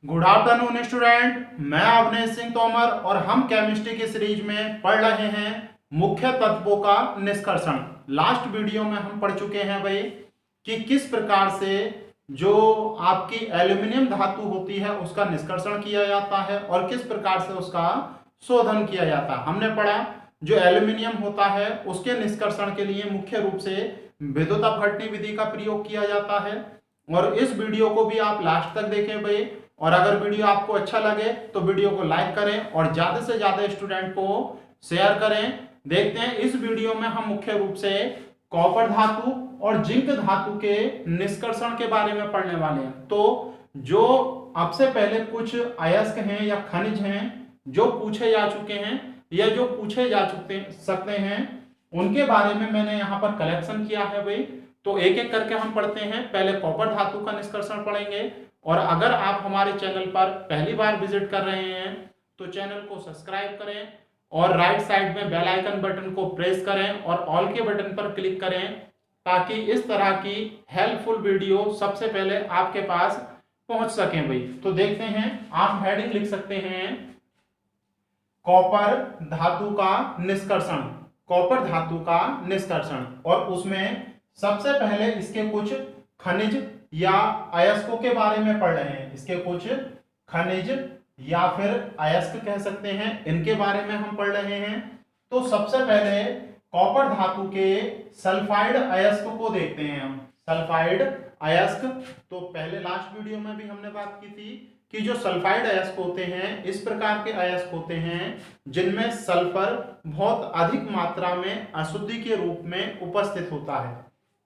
Good afternoon student, मैं अवनेश सिंह तोमर और हम केमिस्ट्री की सीरीज में पढ़ रहे हैं मुख्य तत्वों का निष्कर्षण। लास्ट वीडियो में हम पढ़ चुके हैं भाई कि किस प्रकार से जो आपकी एल्यूमिनियम धातु होती है उसका निष्कर्षण किया जाता है और किस प्रकार से उसका शोधन किया जाता है। हमने पढ़ा जो एल्यूमिनियम होता है उसके निष्कर्षण के लिए मुख्य रूप से विद्युत अपघटनी विधि का प्रयोग किया जाता है। और इस वीडियो को भी आप लास्ट तक देखें भाई, और अगर वीडियो आपको अच्छा लगे तो वीडियो को लाइक करें और ज्यादा से ज्यादा स्टूडेंट को शेयर करें। देखते हैं इस वीडियो में हम मुख्य रूप से कॉपर धातु और जिंक धातु के निष्कर्षण के बारे में पढ़ने वाले हैं। तो जो अब से पहले कुछ अयस्क हैं या खनिज हैं जो पूछे जा चुके हैं या जो पूछे जा सकते हैं उनके बारे में मैंने यहाँ पर कलेक्शन किया है भाई। तो एक एक करके हम पढ़ते हैं। पहले कॉपर धातु का निष्कर्षण पढ़ेंगे, और अगर आप हमारे चैनल पर पहली बार विजिट कर रहे हैं तो चैनल को सब्सक्राइब करें और राइट साइड में बेल आइकन बटन को प्रेस करें और ऑल के बटन पर क्लिक करें ताकि इस तरह की हेल्पफुल वीडियो सबसे पहले आपके पास पहुंच सकें भाई। तो देखते हैं, आप हेडिंग लिख सकते हैं कॉपर धातु का निष्कर्षण। कॉपर धातु का निष्कर्षण, और उसमें सबसे पहले इसके कुछ खनिज या अयस्कों के बारे में पढ़ रहे हैं। इसके कुछ खनिज या फिर अयस्क कह सकते हैं, इनके बारे में हम पढ़ रहे हैं। तो सबसे पहले कॉपर धातु के सल्फाइड अयस्क को देखते हैं हम। सल्फाइड अयस्क, तो पहले लास्ट वीडियो में भी हमने बात की थी कि जो सल्फाइड अयस्क होते हैं इस प्रकार के अयस्क होते हैं जिनमें सल्फर बहुत अधिक मात्रा में अशुद्धि के रूप में उपस्थित होता है।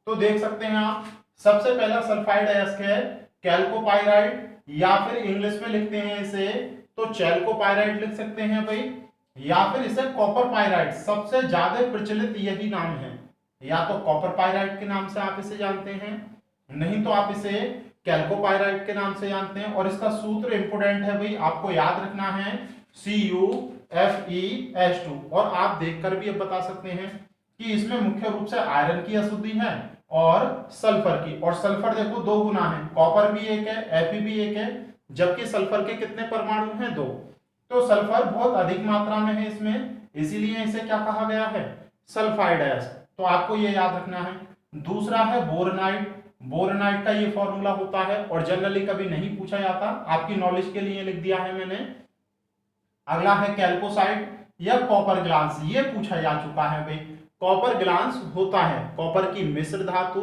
तो देख सकते हैं आप, सबसे पहला सल्फाइड अयस्क है कैल्कोपाइराइड, या फिर इंग्लिश में लिखते हैं इसे तो चैल्कोपाइराइड लिख सकते हैं भाई, या फिर इसे कॉपर पाइराइड। सबसे ज्यादा प्रचलित यही नाम है, या तो कॉपर पाइराइड के नाम से आप इसे जानते हैं, नहीं तो आप इसे कैल्कोपाइराइड के नाम से जानते हैं। और इसका सूत्र इंपोर्टेंट है भाई, आपको याद रखना है CuFeS2। और आप देखकर भी अब बता सकते हैं कि इसमें मुख्य रूप से आयरन की अशुद्धि है और सल्फर की। और सल्फर देखो दो गुना है, कॉपर भी एक है, Fe भी एक है, जबकि सल्फर के कितने परमाणु हैं? दो। तो सल्फर बहुत अधिक मात्रा में है इसमें, इसीलिए इसे क्या कहा गया है? सल्फाइड अयस्क। तो आपको ये याद रखना है। दूसरा है बोरोनाइड। बोरोनाइड का ये फॉर्मूला होता है और जनरली कभी नहीं पूछा जाता, आपकी नॉलेज के लिए लिख दिया है मैंने। अगला है कैल्कोसाइड या कॉपर ग्लास, ये पूछा जा चुका है भाई। कॉपर ग्लास होता है कॉपर की मिश्र धातु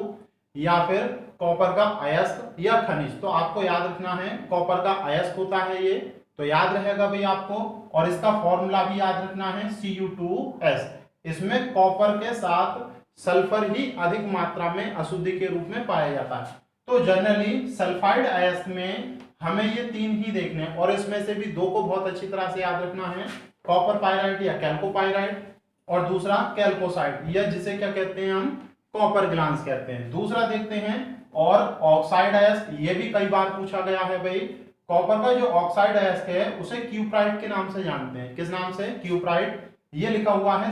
या फिर कॉपर का अयस्क या खनिज। तो आपको याद रखना है कॉपर का अयस्क होता है ये, तो याद रहेगा भाई आपको। और इसका फॉर्मूला भी याद रखना है Cu2S। इसमें कॉपर के साथ सल्फर ही अधिक मात्रा में अशुद्धि के रूप में पाया जाता है। तो जनरली सल्फाइड अयस्क में हमें ये तीन ही देखने हैं, और इसमें से भी दो को बहुत अच्छी तरह से याद रखना है, कॉपर पाइराइड या कैल्कोपाइराइड, और दूसरा कैल्कोसाइड, या जिसे क्या कहते हैं हम? कॉपर ग्लास कहते हैं। दूसरा देखते हैं और ऑक्साइड अयस्क, ये भी कई बार पूछा गया है भाई। कॉपर का जो ऑक्साइड अयस्क है उसे क्यूप्राइट के नाम से जानते हैं। किस नाम से? क्यूप्राइट। ये लिखा हुआ है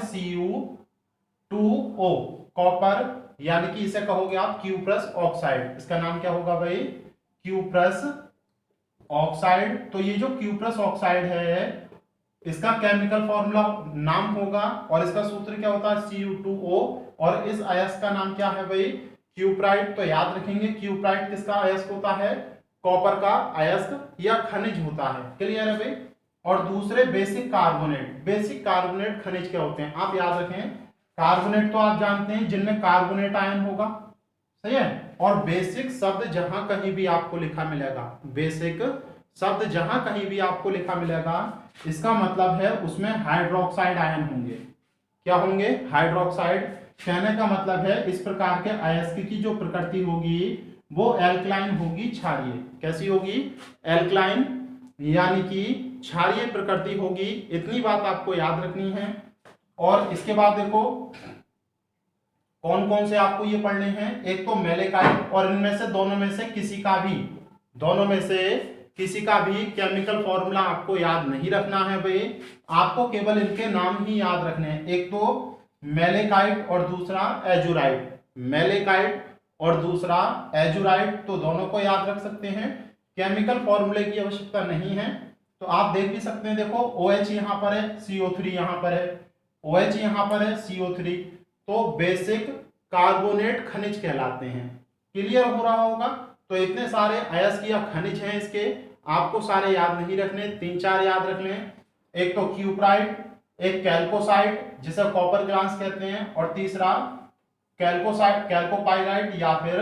Cu2O, कॉपर, यानी कि इसे कहोगे आप क्यूप्रस ऑक्साइड। इसका नाम क्या होगा भाई? Cuprous oxide. तो ये जो क्यूप्रस ऑक्साइड है इसका केमिकल फॉर्मूला नाम होगा, और इसका सूत्र क्या होता है? Cu2O। और इस अयस्क का नाम क्या है भाई? क्यूप्राइट। तो याद रखेंगे क्यूप्राइट किसका अयस्क होता है? कॉपर का अयस्क या खनिज होता है। क्लियर है भाई? और दूसरे बेसिक कार्बोनेट। बेसिक कार्बोनेट खनिज क्या होते हैं आप याद रखें। कार्बोनेट तो आप जानते हैं जिनमें कार्बोनेट आयन होगा, सही है। और बेसिक शब्द जहां कहीं भी आपको लिखा मिलेगा, बेसिक शब्द जहां कहीं भी आपको लिखा मिलेगा, इसका मतलब है उसमें हाइड्रोक्साइड आयन होंगे। क्या होंगे? हाइड्रोक्साइड। कहने का मतलब है इस प्रकार के अयस्क की जो प्रकृति होगी वो एल्कलाइन होगी, क्षारीय। कैसी होगी? एल्कलाइन, यानी कि क्षारीय प्रकृति होगी। इतनी बात आपको याद रखनी है। और इसके बाद देखो कौन कौन से आपको ये पढ़ने हैं। एक तो मेलेकाइट, और इनमें से दोनों में से किसी का भी केमिकल फॉर्मूला आपको याद नहीं रखना है भाई, आपको केवल इनके नाम ही याद रखने हैं। एक तो मेलेकाइट और दूसरा एजुराइट। मेलेकाइट और दूसरा एजुराइट, तो दोनों को याद रख सकते हैं। केमिकल फॉर्मूले की आवश्यकता नहीं है। तो आप देख भी सकते हैं, देखो OH यहाँ पर है, CO3 यहाँ पर है, OH यहाँ पर है, CO3, तो बेसिक कार्बोनेट खनिज कहलाते हैं। क्लियर हो रहा होगा। तो इतने सारे अयस्क या खनिज हैं इसके, आपको सारे याद नहीं रखने, 3-4 याद रख लें। एक तो क्यूप्राइट, एक कैल्कोसाइट जिसे कॉपर ग्लास कहते हैं, और तीसरा कैल्कोसाइट कैल्कोपाइराइट या फिर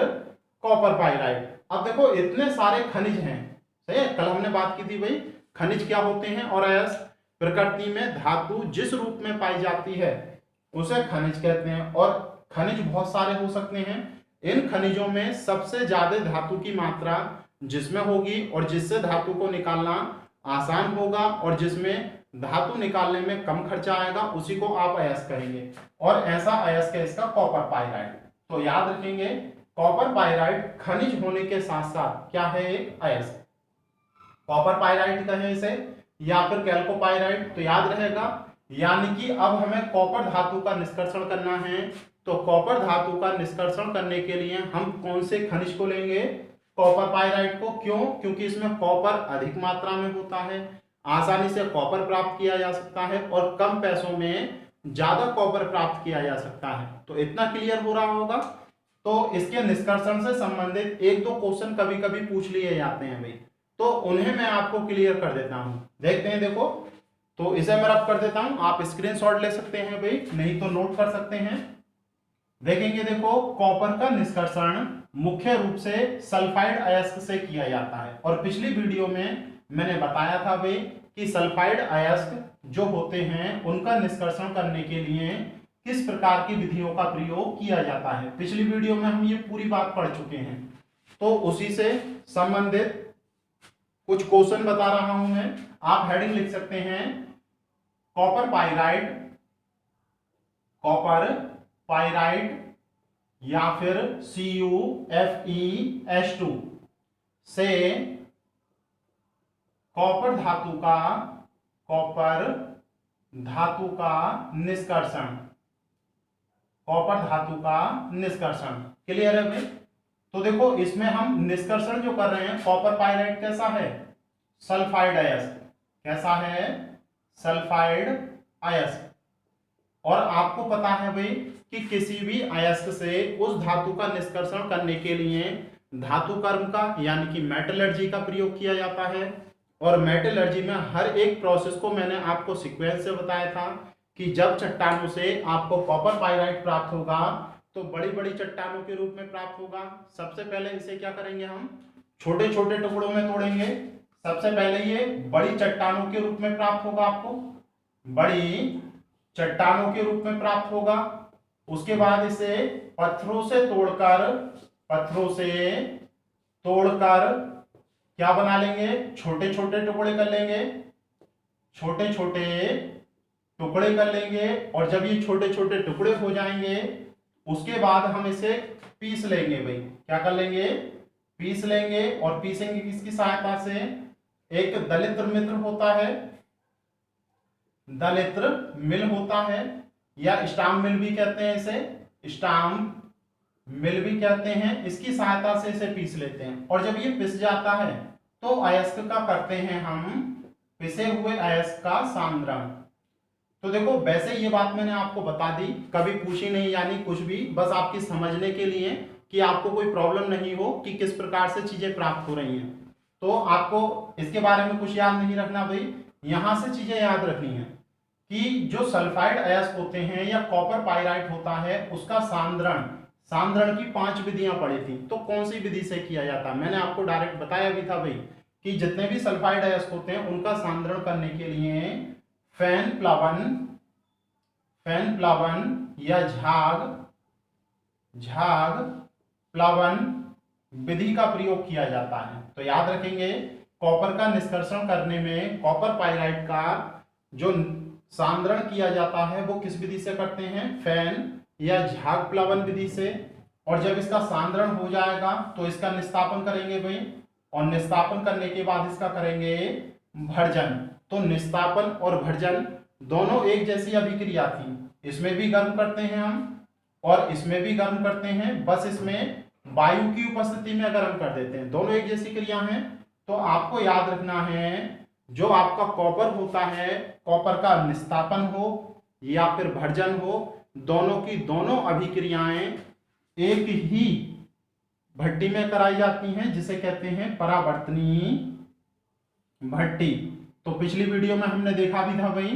कॉपर पाइराइट। अब देखो इतने सारे खनिज हैं, सही है। कल हमने बात की थी भाई खनिज क्या होते हैं, और अयस्क प्रकृति में धातु जिस रूप में पाई जाती है उसे खनिज कहते हैं। और खनिज बहुत सारे हो सकते हैं। इन खनिजों में सबसे ज्यादा धातु की मात्रा जिसमें होगी और जिससे धातु को निकालना आसान होगा और जिसमें धातु निकालने में कम खर्चा आएगा, उसी को आप अयस्क कहेंगे। और ऐसा अयस्क है इसका कॉपर पाइराइट। तो याद रखेंगे कॉपर पाइराइट खनिज होने के साथ साथ क्या है, एक अयस्क। कॉपर पाइराइट कहें इसे या फिर कैल्कोपाइराइट, तो याद रहेगा। यानी कि अब हमें कॉपर धातु का निष्कर्षण करना है, तो कॉपर धातु का निष्कर्षण करने के लिए हम कौन से खनिज को लेंगे, कॉपर पाइराइट को। क्यों? क्योंकि इसमें कॉपर अधिक मात्रा में होता है, आसानी से कॉपर प्राप्त किया जा सकता है और कम पैसों में ज्यादा कॉपर प्राप्त किया जा सकता है। तो इतना क्लियर हो रहा होगा। तो इसके निष्कर्षण से संबंधित 1-2 क्वेश्चन कभी कभी पूछ लिए जाते हैं भाई, तो उन्हें मैं आपको क्लियर कर देता हूं। देखते हैं, देखो तो इसे मैं रब कर देता हूं, आप स्क्रीनशॉट ले सकते हैं भाई, नहीं तो नोट कर सकते हैं। देखेंगे, देखो कॉपर का निष्कर्षण मुख्य रूप से सल्फाइड अयस्क से किया जाता है। और पिछली वीडियो में मैंने बताया था भाई कि सल्फाइड अयस्क जो होते हैं उनका निष्कर्षण करने के लिए किस प्रकार की विधियों का प्रयोग किया जाता है। पिछली वीडियो में हम ये पूरी बात पढ़ चुके हैं। तो उसी से संबंधित कुछ क्वेश्चन बता रहा हूं मैं। आप हेडिंग लिख सकते हैं कॉपर पाइराइट या फिर CuFeS2 से कॉपर धातु का निष्कर्षण। क्लियर है भाई। तो देखो इसमें हम निष्कर्षण जो कर रहे हैं, कॉपर पाइराइट कैसा है, सल्फाइड अयस्क। कैसा है, सल्फाइड अयस्क। और आपको पता है भाई कि किसी भी अयस्क से उस धातु का निष्कर्षण करने के लिए धातु कर्म का यानी कि मेटलर्जी का प्रयोग किया जाता है। और मेटलर्जी में हर एक प्रोसेस को मैंने आपको सीक्वेंस से बताया था कि जब चट्टानों से आपको कॉपर पाइराइट प्राप्त होगा तो बड़ी बड़ी चट्टानों के रूप में प्राप्त होगा। सबसे पहले इसे क्या करेंगे, हम छोटे छोटे टुकड़ों में तोड़ेंगे। सबसे पहले ये बड़ी चट्टानों के रूप में प्राप्त होगा, आपको बड़ी चट्टानों के रूप में प्राप्त होगा। उसके बाद इसे पत्थरों से तोड़कर क्या बना लेंगे, छोटे छोटे टुकड़े कर लेंगे, छोटे छोटे टुकड़े कर लेंगे। और जब ये छोटे छोटे टुकड़े हो जाएंगे उसके बाद हम इसे पीस लेंगे भाई। क्या कर लेंगे, पीस लेंगे। और पीसेंगे किसकी सहायता से, एक दलित्र मित्र होता है, दलित्र मिल होता है या स्टाम्प मिल भी कहते हैं इसे, स्टाम्प मिल भी कहते हैं। इसकी सहायता से इसे पीस लेते हैं। और जब ये पिस जाता है तो अयस्क का करते हैं हम पिसे हुए अयस्क का सांद्रण। तो देखो वैसे ये बात मैंने आपको बता दी, कभी पूछी नहीं यानी कुछ भी, बस आपकी समझने के लिए कि आपको कोई प्रॉब्लम नहीं हो कि किस प्रकार से चीजें प्राप्त हो रही हैं। तो आपको इसके बारे में कुछ याद नहीं रखना भाई, यहां से चीजें याद रखनी है कि जो सल्फाइड अयस्क होते हैं या कॉपर पाइराइट होता है उसका सांद्रण की 5 विधियां पढ़ी थी। तो कौन सी विधि से किया जाता है, मैंने आपको डायरेक्ट बताया भी था भाई कि जितने भी सल्फाइड अयस्क होते हैं उनका सांद्रण करने के लिए फैन प्लावन या झाग प्लावन विधि का प्रयोग किया जाता है। तो याद रखेंगे कॉपर का निष्कर्षण करने में कॉपर पाइराइट का जो सांद्रण किया जाता है वो किस विधि से करते हैं, फैन या झाग प्लावन विधि से। और जब इसका सांद्रण हो जाएगा तो इसका निस्तापन करेंगे भाई, और निस्तापन करने के बाद इसका करेंगे भर्जन। तो निस्तापन और भर्जन दोनों एक जैसी अभिक्रिया थी, इसमें भी गर्म करते हैं हम और इसमें भी गर्म करते हैं, बस इसमें वायु की उपस्थिति में गर्म कर देते हैं। दोनों एक जैसी क्रिया हैं तो आपको याद रखना है जो आपका कॉपर होता है, कॉपर का निस्तापन हो या फिर भर्जन हो, दोनों की दोनों अभिक्रियाएं एक ही भट्टी में कराई जाती हैं, जिसे कहते हैं परावर्तनी भट्टी। तो पिछली वीडियो में हमने देखा भी था भाई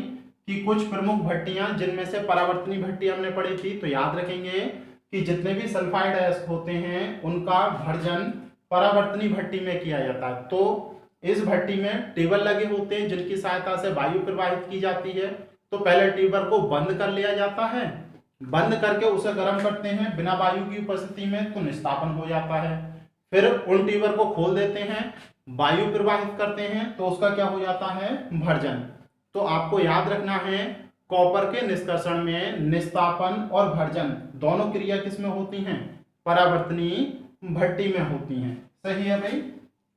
कि कुछ प्रमुख भट्टियां, जिनमें से परावर्तनी भट्टी हमने पढ़ी थी। तो याद रखेंगे कि जितने भी सल्फाइड अयस्क होते हैं उनका भर्जन परावर्तनी भट्टी में किया जाता है। तो इस भट्टी में टेबल लगे होते हैं जिनकी सहायता से वायु प्रवाहित की जाती है। तो पहले टेबल को बंद कर लिया जाता है, बंद करके उसे गर्म करते हैं बिना वायु की उपस्थिति में, तो निस्तापन हो जाता है। फिर उन टेबल को खोल देते हैं, वायु प्रवाहित करते हैं, तो उसका क्या हो जाता है, भर्जन। तो आपको याद रखना है कॉपर के निष्कर्षण में निस्तापन और भर्जन दोनों क्रिया किसमें होती हैं, परावर्तनी भट्टी में होती हैं। सही है भाई।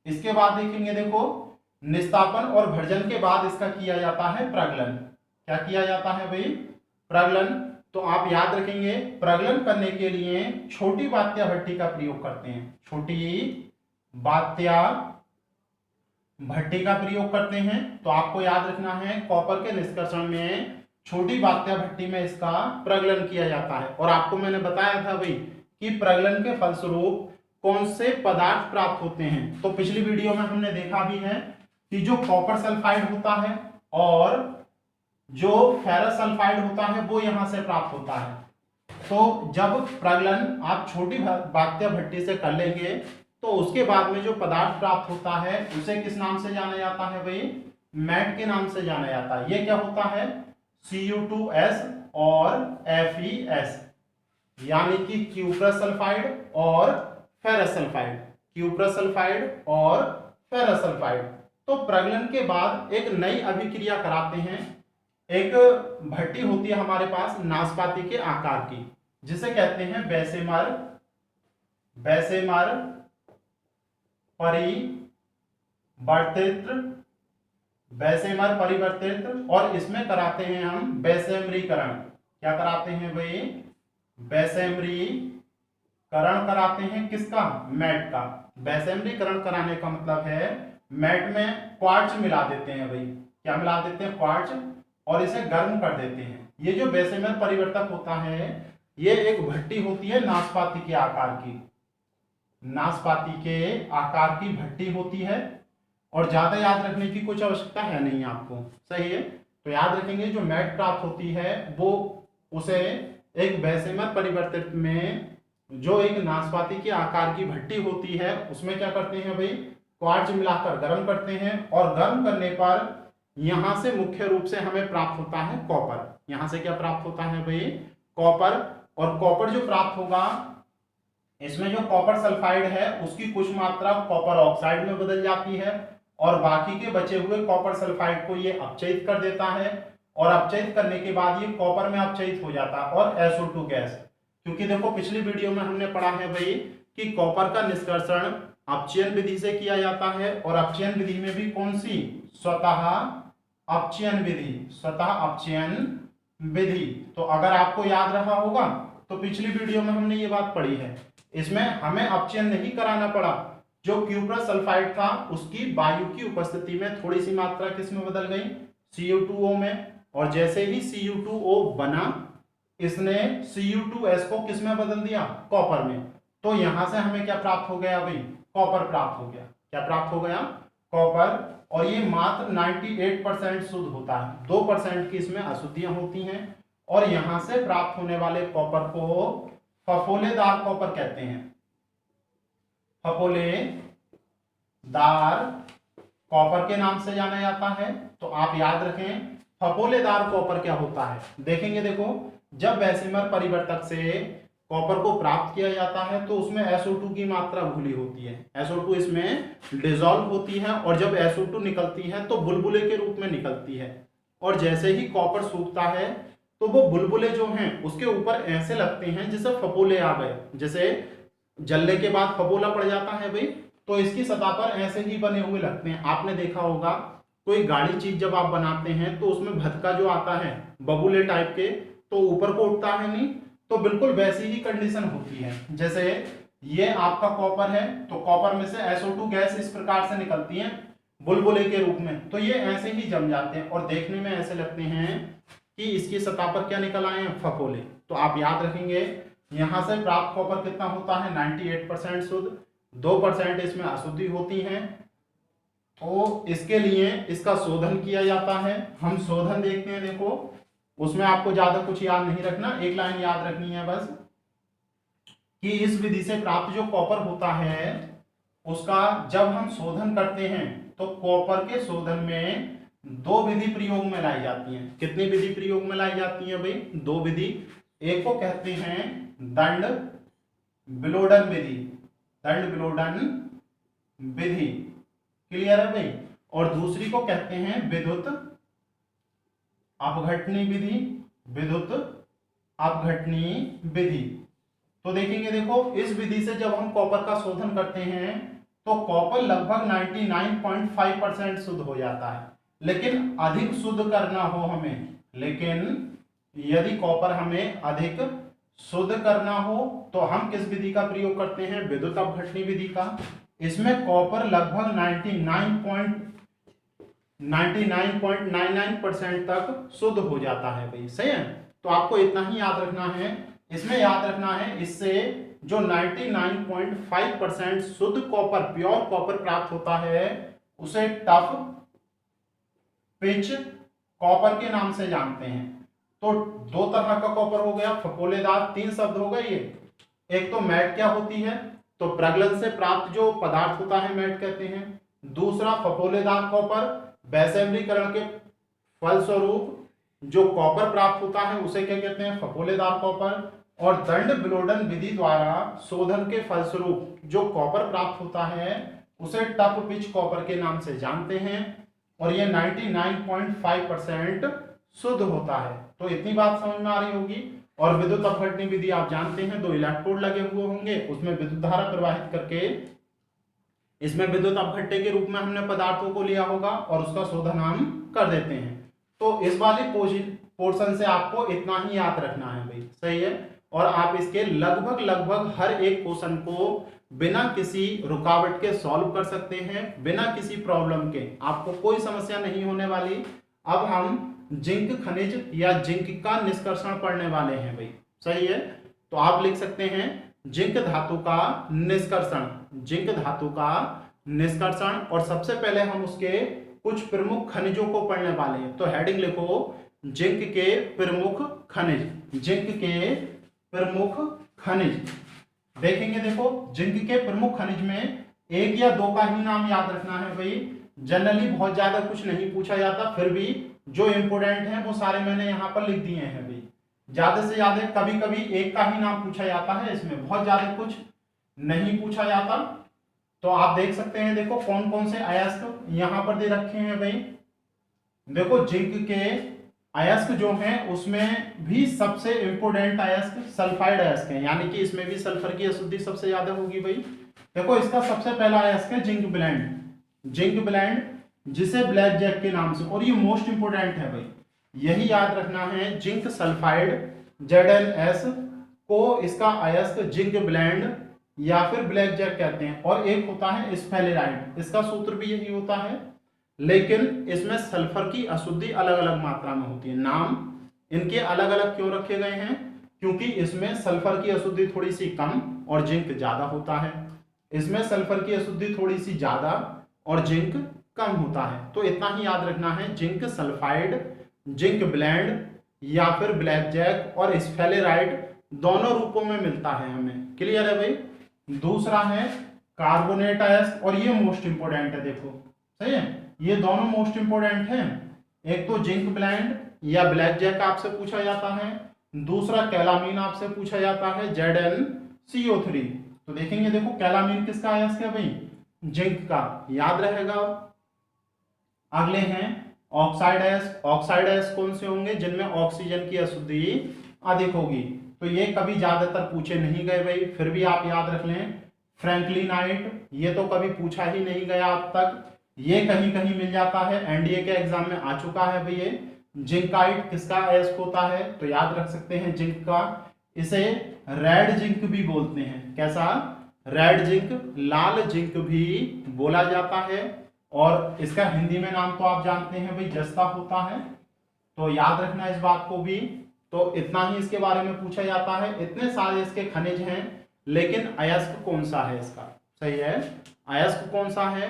इसके बाद देखेंगे, देखो निस्तापन और भर्जन के बाद इसका किया जाता है प्रगलन। क्या किया जाता है भाई, प्रगलन। तो आप याद रखेंगे प्रगलन करने के लिए छोटी बात्या भट्टी का प्रयोग करते हैं, छोटी बात्या भट्टी का प्रयोग करते हैं। तो आपको याद रखना है कॉपर के निष्कर्षण में छोटी बात्या भट्टी में इसका प्रगलन किया जाता है। और आपको मैंने बताया था भाई कि प्रगलन के फलस्वरूप कौन से पदार्थ प्राप्त होते हैं। तो पिछली वीडियो में हमने देखा भी है कि जो कॉपर सल्फाइड होता है और जो फेरस सल्फाइड होता है वो यहां से प्राप्त होता है। तो जब प्रगलन आप छोटी बात्या भट्टी से कर लेंगे तो उसके बाद में जो पदार्थ प्राप्त होता है उसे किस नाम से जाना जाता है भाई, मैट के नाम से जाना जाता है। ये क्या होता है, Cu2S और FeS, यानी कि क्यूप्रस सल्फाइड और फेरस सल्फाइड, क्यूप्रस सल्फाइड और फेरस सल्फाइड। तो प्रगलन के बाद एक नई अभिक्रिया कराते हैं। एक भट्टी होती है हमारे पास नाशपाती के आकार की, जिसे कहते हैं बेसेमर परिवर्तित, और इसमें कराते हैं हम बेसेमरीकरण। क्या कराते हैं भाई, बेसेमरीकरण कराते हैं किसका, मैट का। बेसेमरीकरण कराने का मतलब है मैट में क्वार्ट्ज मिला देते हैं भाई। क्या मिला देते हैं, क्वार्ट्ज, और इसे गर्म कर देते हैं। ये जो बेसेमर परिवर्तक होता है ये एक भट्टी होती है नाशपाती के आकार की, नाशपाती के आकार की भट्टी होती है, और ज्यादा याद रखने की कुछ आवश्यकता है नहीं आपको। सही है। तो याद रखेंगे जो मैट प्राप्त होती है वो उसे एक बेसेमर परिवर्तित में जो एक नाशपाती के आकार की भट्टी होती है उसमें क्या करते हैं भाई, क्वार्ट्ज मिलाकर गर्म करते हैं, और गर्म करने पर यहां से मुख्य रूप से हमें प्राप्त होता है कॉपर। यहां से क्या प्राप्त होता है भाई, कॉपर। और कॉपर जो प्राप्त होगा इसमें जो कॉपर सल्फाइड है उसकी कुछ मात्रा कॉपर ऑक्साइड में बदल जाती है, और बाकी के बचे हुए कॉपर सल्फाइड को ये अपचयित कर देता है, और अपचयित करने के बाद ये कॉपर में अपचयित हो जाता है और SO2 गैस। क्योंकि देखो पिछली वीडियो में हमने पढ़ा है भाई कि कॉपर का निष्कर्षण अपचयन विधि से किया जाता है, और अपचयन विधि में भी कौन सी, स्वतः अपचयन विधि। तो अगर आपको याद रहा होगा तो पिछली वीडियो में हमने ये बात पढ़ी है। इसमें हमें अपचयन नहीं कराना पड़ा, जो क्यूप्रस सल्फाइड था उसकी वायु की उपस्थिति में थोड़ी सी मात्रा किसमें बदल गई, Cu2O में, और जैसे ही Cu2O बना इसने Cu2S को किसमें बदल दिया, कॉपर में। तो यहां से हमें क्या प्राप्त हो गया भाई, कॉपर प्राप्त हो गया। क्या प्राप्त हो गया, कॉपर। और ये मात्र 98% शुद्ध होता है, 2% की इसमें अशुद्धियां होती हैं, और यहां से प्राप्त होने वाले कॉपर को फफोलेदार कॉपर कहते हैं, फफोलेदार कॉपर के नाम से जाना जाता है। तो आप याद रखें फफोलेदार कॉपर क्या होता है। देखेंगे, देखो जब बेसेमर परिवर्तक से कॉपर को प्राप्त किया जाता है तो उसमें SO2 की मात्रा घुली होती है, SO2 इसमें डिसॉल्व होती है, और जब SO2 निकलती है तो बुलबुले के रूप में निकलती है, और जैसे ही कॉपर सूखता है तो वो बुलबुले जो हैं उसके ऊपर ऐसे लगते हैं जैसे फपोले आ गए, जैसे जलने के बाद फपोला पड़ जाता है भाई, तो इसकी सतह पर ऐसे ही बने हुए लगते हैं। आपने देखा होगा कोई गाढ़ी चीज जब आप बनाते हैं तो उसमें भदका जो आता है बबूले टाइप के, तो ऊपर को उठता है नहीं, तो बिल्कुल वैसी ही कंडीशन होती है। जैसे ये आपका कॉपर है, तो कॉपर में से SO2 गैस इस प्रकार से निकलती है बुलबुले के रूप में, तो ये ऐसे ही जम जाते हैं और देखने में ऐसे लगते हैं कि इसकी सतह पर क्या निकल आए हैं, फफोले। तो आप याद रखेंगे यहां से प्राप्त कॉपर कितना होता है, 98% शुद्ध, 2% इसमें अशुद्धि होती है। तो इसके लिए इसका शोधन किया जाता है। हम शोधन देखते हैं, देखो उसमें आपको ज्यादा कुछ याद नहीं रखना, एक लाइन याद रखनी है बस कि इस विधि से प्राप्त जो कॉपर होता है उसका जब हम शोधन करते हैं तो कॉपर के शोधन में दो विधि प्रयोग में लाई जाती हैं। कितनी विधि प्रयोग में लाई जाती है भाई, दो विधि। एक को कहते हैं दंड विलोडन विधि, दंड विलोडन विधि, क्लियर है भाई। और दूसरी को कहते हैं विद्युत अपघटनी विधि, विद्युत अपघटनी विधि। तो देखेंगे देखो इस विधि से जब हम कॉपर का शोधन करते हैं तो कॉपर लगभग 99.5% शुद्ध हो जाता है। लेकिन अधिक शुद्ध करना हो हमें, लेकिन यदि कॉपर हमें अधिक शुद्ध करना हो तो हम किस विधि का प्रयोग करते हैं, विद्युत अपघटनी विधि का। इसमें कॉपर लगभग 99.99% तक शुद्ध हो जाता है भाई, सही है। तो आपको इतना ही याद रखना है, इसमें याद रखना है इससे जो 99.5% शुद्ध कॉपर, प्योर कॉपर प्राप्त होता है उसे टफ पिच कॉपर के नाम से जानते हैं। तो दो तरह का कॉपर हो गया, फफोलेदार, तीन शब्द हो गए ये। एक तो मैट क्या होती है, तो प्रगलन से प्राप्त जो पदार्थ होता है मैट कहते हैं। दूसरा फफोलेदार कॉपर, वैसेंद्रीकरण के फलस्वरूप जो कॉपर प्राप्त होता है उसे क्या कहते हैं, फफोलेदार कॉपर। और दंड विलोडन विधि द्वारा शोधन के फलस्वरूप जो कॉपर प्राप्त होता है उसे टफ पिच कॉपर के नाम से जानते हैं। और ये 99.5% शुद्ध होता है। तो इतनी बात समझ में आ रही होगी। और विद्युत अपघटनी विधि आप जानते हैं, दो इलेक्ट्रोड लगे हुए होंगे, उसमें विद्युत धारा प्रवाहित करके इसमें विद्युत अपघट्य के रूप में हमने पदार्थों को लिया होगा और उसका शोधन हम कर देते हैं। तो इस वाली पोर्शन से आपको इतना ही याद रखना है भाई, सही है। और आप इसके लगभग हर एक क्वेश्चन को बिना किसी रुकावट के सॉल्व कर सकते हैं, बिना किसी प्रॉब्लम के, आपको कोई समस्या नहीं होने वाली। अब हम जिंक खनिज या जिंक का निष्कर्षण पढ़ने वाले हैं भाई, सही है। तो आप लिख सकते हैं जिंक धातु का निष्कर्षण, जिंक धातु का निष्कर्षण। और सबसे पहले हम उसके कुछ प्रमुख खनिजों को पढ़ने वाले हैं। तो हेडिंग लिखो जिंक के प्रमुख खनिज, जिंक के प्रमुख खनिज। देखेंगे देखो जिंक के प्रमुख खनिज में एक या दो का ही नाम याद रखना है भाई। जनरली बहुत ज्यादा कुछ नहीं पूछा जाता, फिर भी जो इंपोर्टेंट है वो सारे मैंने यहाँ पर लिख दिए हैं भाई। ज्यादा से ज्यादा कभी कभी एक का ही नाम पूछा जाता है, इसमें बहुत ज्यादा कुछ नहीं पूछा जाता। तो आप देख सकते हैं, देखो कौन कौन से अयस्क यहाँ पर दे रखे हैं भाई। देखो जिंक के अयस्क जो हैं उसमें भी सबसे इंपोर्टेंट अयस्क सल्फाइड अयस्क है, यानी कि इसमें भी सल्फर की अशुद्धि सबसे ज्यादा होगी भाई। देखो इसका सबसे पहला अयस्क है जिंक ब्लेंड, जिंक ब्लेंड जिसे ब्लैक जैक के नाम से, और ये मोस्ट इंपोर्टेंट है भाई, यही याद रखना है। जिंक सल्फाइड ZnS को इसका अयस्क जिंक ब्लेंड या फिर ब्लैक जैक कहते हैं। और एक होता है स्फेलेराइड, इसका सूत्र भी यही होता है, लेकिन इसमें सल्फर की अशुद्धि अलग अलग मात्रा में होती है। नाम इनके अलग अलग क्यों रखे गए हैं, क्योंकि इसमें सल्फर की अशुद्धि थोड़ी सी कम और जिंक ज्यादा होता है, इसमें सल्फर की अशुद्धि थोड़ी सी ज्यादा और जिंक कम होता है। तो इतना ही याद रखना है, जिंक सल्फाइड, जिंक ब्लेंड या फिर ब्लैक जैक और स्फेलेराइड दोनों रूपों में मिलता है हमें, क्लियर है भाई। दूसरा है कार्बोनेट अयस्क, और ये मोस्ट इंपोर्टेंट है, देखो सही है, ये दोनों मोस्ट इंपोर्टेंट हैं। एक तो जिंक ब्लेंड या ब्लैक जैक आपसे पूछा जाता है, दूसरा कैलामीन आपसे पूछा जाता है ZnCO3। तो देखेंगे देखो कैलामीन किसका अयस्क है भाई, जिंक का, याद रहेगा। अगले हैं ऑक्साइड अयस्क। ऑक्साइड अयस्क कौन से होंगे, जिनमें ऑक्सीजन की अशुद्धि अधिक होगी। तो ये कभी ज्यादातर पूछे नहीं गए भाई, फिर भी आप याद रख लें। फ्रैंकलिनाइट, ये तो कभी पूछा ही नहीं गया अब तक, ये कहीं कहीं मिल जाता है, एनडीए के एग्जाम में आ चुका है भाई। ये जिंकाइट किसका अयस्क होता है, तो याद रख सकते हैं जिंक का। इसे रेड जिंक भी बोलते हैं। कैसा? रेड जिंक, लाल जिंक भी बोला जाता है। और इसका हिंदी में नाम तो आप जानते हैं भाई, जस्ता होता है। तो याद रखना इस बात को भी। तो इतना ही इसके बारे में पूछा जाता है। इतने सारे इसके खनिज हैं, लेकिन अयस्क कौन सा है इसका? सही है, अयस्क कौन सा है?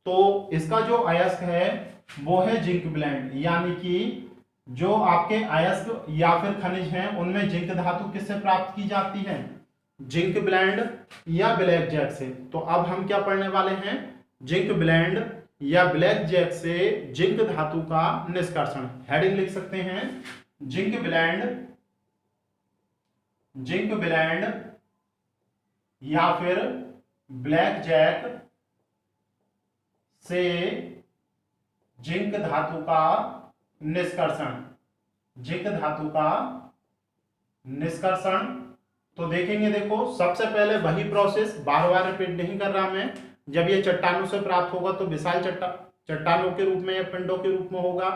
तो इसका जो अयस्क है वो है जिंक ब्लेंड, यानी कि जो आपके अयस्क या फिर खनिज हैं उनमें जिंक धातु किससे प्राप्त की जाती है? जिंक ब्लेंड या ब्लैक जैक से। तो अब हम क्या पढ़ने वाले हैं? जिंक ब्लेंड या ब्लैक जैक से जिंक धातु का निष्कर्षण। हेडिंग लिख सकते हैं, जिंक ब्लेंड या फिर ब्लैक जैक से जिंक धातु का निष्कर्षण। जिंक धातु का निष्कर्षण तो देखेंगे, देखो सबसे पहले वही प्रोसेस, बार बार रिपीट नहीं कर रहा मैं। जब ये चट्टानों से प्राप्त होगा तो विशाल चट्टानों के रूप में या पिंडों के रूप में होगा।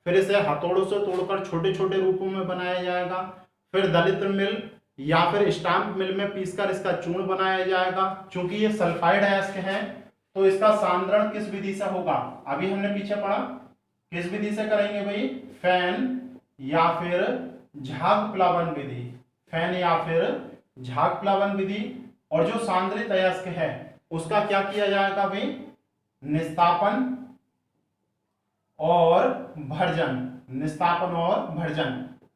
फिर इसे हथौड़ों से तोड़कर छोटे छोटे रूपों में बनाया जाएगा। फिर दलित मिल या फिर स्टाम्प मिल में पीसकर इसका चूर्ण बनाया जाएगा। क्योंकि ये सल्फाइड अयस्क है तो इसका सांद्रण किस विधि से होगा? अभी हमने पीछे पढ़ा, किस विधि से करेंगे भाई? फैन या फिर झाग प्लावन विधि। फैन या फिर झाग प्लावन विधि। और जो सांद्रित अयस्क है उसका क्या किया जाएगा भाई? निस्तापन और भर्जन। निस्तापन और भर्जन।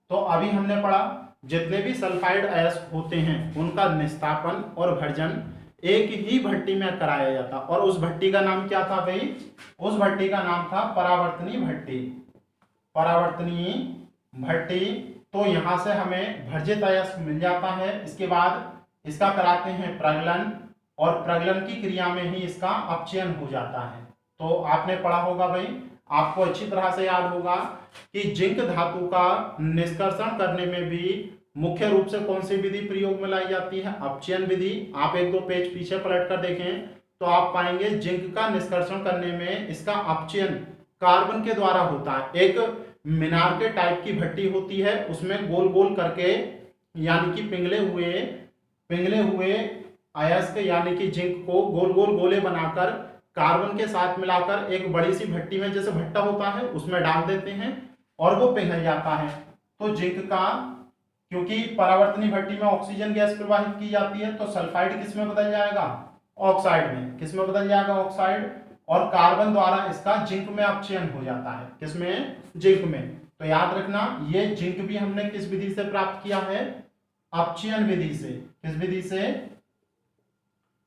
तो अभी हमने पढ़ा जितने भी सल्फाइड अयस्क होते हैं उनका निस्तापन और भर्जन एक ही भट्टी में कराया जाता। और उस भट्टी का नाम क्या था भाई? उस भट्टी का नाम था परावर्तनी भट्टी। परावर्तनी भट्टी। तो यहां से हमें भर्जित अयस्क मिल जाता है। इसके बाद इसका कराते हैं प्रगलन, और प्रगलन की क्रिया में ही इसका अपचयन हो जाता है। तो आपने पढ़ा होगा भाई, आपको अच्छी तरह से याद होगा कि जिंक धातु का निष्कर्षण करने में भी मुख्य रूप से कौन सी विधि प्रयोग में लाई जाती है? अपचयन विधि। आप एक दो पेज पीछे पलट कर देखें तो आप पाएंगे जिंक का निष्कर्षण करने में इसका अपचयन कार्बन के द्वारा होता है। एक मीनार के टाइप की भट्टी होती है, उसमें गोल गोल करके यानी कि पिघले हुए अयस्क यानी कि जिंक को गोल गोल गोले बनाकर कार्बन के साथ मिलाकर एक बड़ी सी भट्टी में, जैसे भट्टा होता है, उसमें डाल देते हैं और वो पिघल जाता है। तो जिंक का, क्योंकि परावर्तनी भट्टी में ऑक्सीजन गैस प्रवाहित की जाती है तो सल्फाइड किस में बदल जाएगा? ऑक्साइड में। किस में बदल जाएगा? ऑक्साइड। और कार्बन द्वारा इसका जिंक में अपचयन हो जाता है। किसमें? जिंक में। तो याद रखना, ये जिंक भी हमने किस विधि से प्राप्त किया है? अपचयन विधि से। किस विधि से?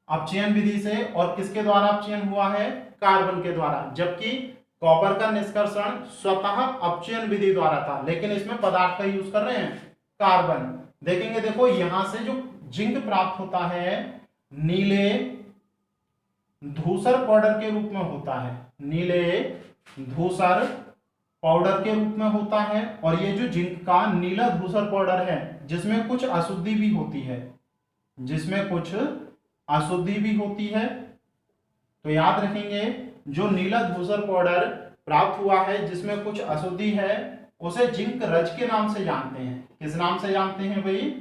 अपचयन विधि से। और किसके द्वारा अपचयन हुआ है? कार्बन के द्वारा। जबकि कॉपर का निष्कर्षण स्वतः अपचयन विधि द्वारा था, लेकिन इसमें पदार्थ का यूज कर रहे हैं कार्बन। देखेंगे, देखो यहां से जो जिंक प्राप्त होता है नीले धूसर पाउडर के रूप में होता है। नीले धूसर पाउडर के रूप में होता है। और ये जो जिंक का नीला धूसर पाउडर है जिसमें कुछ अशुद्धि भी होती है, जिसमें कुछ अशुद्धि भी होती है। तो याद रखेंगे, जो नीला धूसर पाउडर प्राप्त हुआ है जिसमें कुछ अशुद्धि है उसे जिंक रज के नाम से जानते हैं। किस नाम से जानते हैं भाई?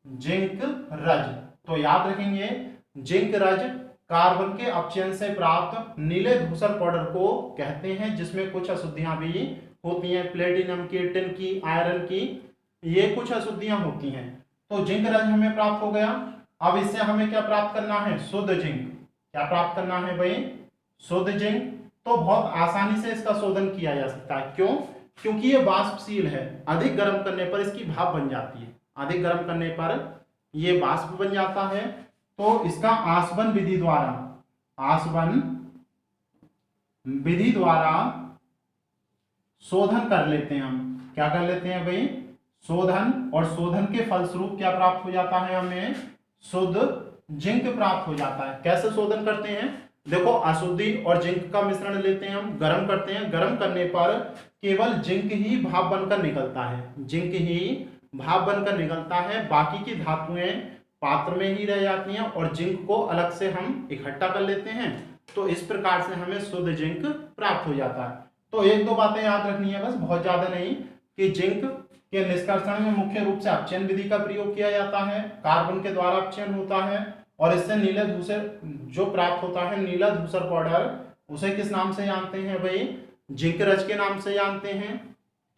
जिंक रज। तो याद रखेंगे, जिंक रज कार्बन के अपचयन से प्राप्त नीले धूसर पाउडर को कहते हैं, जिसमें कुछ अशुद्धियां भी होती हैं, प्लेटिनम की, टिन की, आयरन की, ये कुछ अशुद्धियां होती हैं। तो जिंक रज हमें प्राप्त हो गया। अब इससे हमें क्या प्राप्त करना है? शुद्ध जिंक। क्या प्राप्त करना है भाई? शुद्ध जिंक। तो बहुत आसानी से इसका शोधन किया जा सकता है। क्यों? क्योंकि ये वाष्पशील है। अधिक गर्म करने पर इसकी भाप बन जाती है। अधिक गर्म करने पर ये वाष्प बन जाता है। तो इसका आसवन विधि द्वारा शोधन कर लेते हैं हम। क्या कर लेते हैं भाई? शोधन। और शोधन के फलस्वरूप क्या प्राप्त हो जाता है? हमें शुद्ध जिंक प्राप्त हो जाता है। कैसे शोधन करते हैं? देखो, अशुद्धि और जिंक का मिश्रण लेते हैं हम, गर्म करते हैं। गर्म करने पर केवल जिंक ही भाप बनकर निकलता है। जिंक ही भाप बनकर निकलता है। बाकी की धातुएं पात्र में ही रह जाती हैं और जिंक को अलग से हम इकट्ठा कर लेते हैं। तो इस प्रकार से हमें शुद्ध जिंक प्राप्त हो जाता है। तो एक दो बातें याद रखनी है बस, बहुत ज्यादा नहीं। कि जिंक के निष्कर्षण में मुख्य रूप से अपचयन विधि का प्रयोग किया जाता है, कार्बन के द्वारा अपचयन होता है और इससे नीला धूसर जो प्राप्त होता है, नीला धूसर पाउडर, उसे किस नाम से जानते हैं भाई? जिंक रज के नाम से जानते हैं।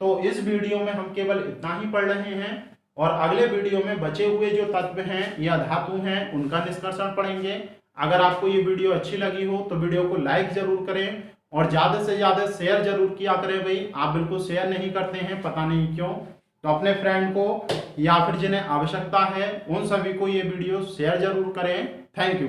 तो इस वीडियो में हम केवल इतना ही पढ़ रहे हैं और अगले वीडियो में बचे हुए जो तत्व हैं या धातु हैं उनका निष्कर्षण पढ़ेंगे। अगर आपको ये वीडियो अच्छी लगी हो तो वीडियो को लाइक जरूर करें और ज़्यादा से ज़्यादा शेयर जरूर किया करें भाई। आप बिल्कुल शेयर नहीं करते हैं, पता नहीं क्यों। तो अपने फ्रेंड को या फिर जिन्हें आवश्यकता है उन सभी को ये वीडियो शेयर जरूर करें। Thank you.